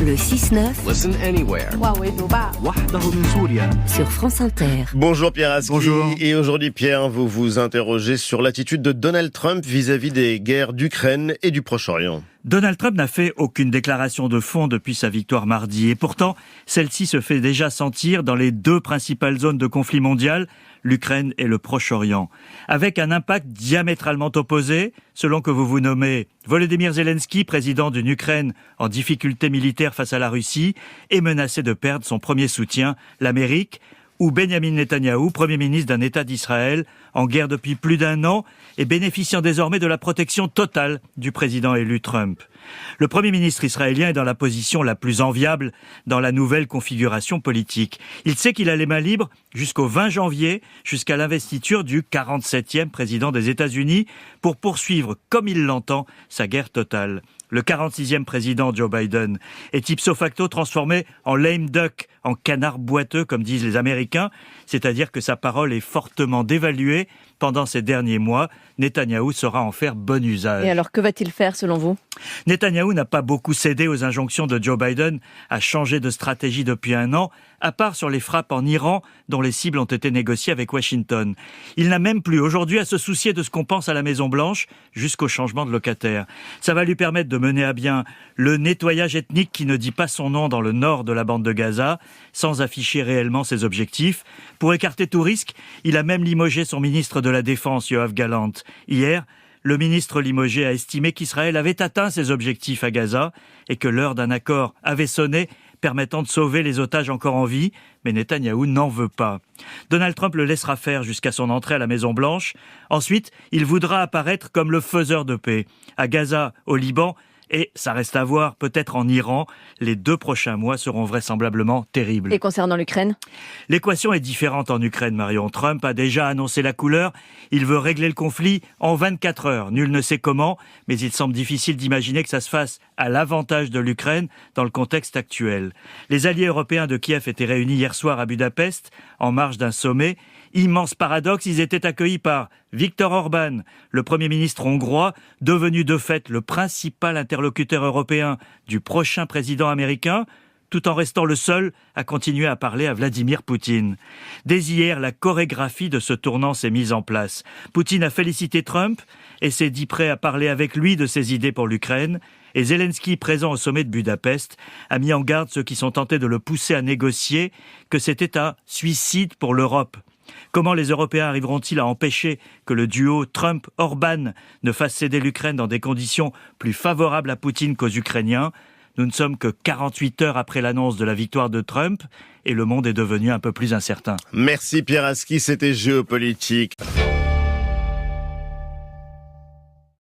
Le 6-9. Listen anywhere. Sur France Inter. Bonjour Pierre Aski. Bonjour. Et aujourd'hui Pierre, vous vous interrogez sur l'attitude de Donald Trump vis-à-vis des guerres d'Ukraine et du Proche-Orient. Donald Trump n'a fait aucune déclaration de fond depuis sa victoire mardi. Et pourtant, celle-ci se fait déjà sentir dans les deux principales zones de conflit mondial, l'Ukraine et le Proche-Orient. Avec un impact diamétralement opposé, selon que vous vous nommez Volodymyr Zelensky, président d'une Ukraine en difficulté militaire face à la Russie, est menacé de perdre son premier soutien, l'Amérique, ou Benjamin Netanyahou, Premier ministre d'un État d'Israël, en guerre depuis plus d'un an et bénéficiant désormais de la protection totale du président élu Trump. Le Premier ministre israélien est dans la position la plus enviable dans la nouvelle configuration politique. Il sait qu'il a les mains libres jusqu'au 20 janvier, jusqu'à l'investiture du 47e président des États-Unis, pour poursuivre, comme il l'entend, sa guerre totale. Le 46e président Joe Biden est ipso facto transformé en lame duck, en canard boiteux, comme disent les Américains, c'est-à-dire que sa parole est fortement dévaluée pendant ces derniers mois. Netanyahou saura en faire bon usage. Et alors, que va-t-il faire selon vous ? Netanyahou n'a pas beaucoup cédé aux injonctions de Joe Biden à changer de stratégie depuis un an, à part sur les frappes en Iran, dont les cibles ont été négociées avec Washington. Il n'a même plus aujourd'hui à se soucier de ce qu'on pense à la Maison-Blanche jusqu'au changement de locataire. Ça va lui permettre de mener à bien le nettoyage ethnique qui ne dit pas son nom dans le nord de la bande de Gaza, sans afficher réellement ses objectifs. Pour écarter tout risque, il a même limogé son ministre de la Défense, Yoav Gallant. Hier, le ministre limogé a estimé qu'Israël avait atteint ses objectifs à Gaza et que l'heure d'un accord avait sonné, permettant de sauver les otages encore en vie, mais Netanyahou n'en veut pas. Donald Trump le laissera faire jusqu'à son entrée à la Maison-Blanche. Ensuite, il voudra apparaître comme le faiseur de paix. À Gaza, au Liban, et ça reste à voir, peut-être en Iran, les 2 prochains mois seront vraisemblablement terribles. Et concernant l'Ukraine ? L'équation est différente en Ukraine, Marion. Trump a déjà annoncé la couleur. Il veut régler le conflit en 24 heures. Nul ne sait comment, mais il semble difficile d'imaginer que ça se fasse à l'avantage de l'Ukraine dans le contexte actuel. Les alliés européens de Kiev étaient réunis hier soir à Budapest, en marge d'un sommet. Immense paradoxe, ils étaient accueillis par Viktor Orban, le Premier ministre hongrois, devenu de fait le principal interlocuteur européen du prochain président américain, tout en restant le seul à continuer à parler à Vladimir Poutine. Dès hier, la chorégraphie de ce tournant s'est mise en place. Poutine a félicité Trump et s'est dit prêt à parler avec lui de ses idées pour l'Ukraine. Et Zelensky, présent au sommet de Budapest, a mis en garde ceux qui sont tentés de le pousser à négocier que c'était un suicide pour l'Europe. Comment les Européens arriveront-ils à empêcher que le duo Trump-Orban ne fasse céder l'Ukraine dans des conditions plus favorables à Poutine qu'aux Ukrainiens ? Nous ne sommes que 48 heures après l'annonce de la victoire de Trump et le monde est devenu un peu plus incertain. Merci Pierre Aski, c'était Géopolitique.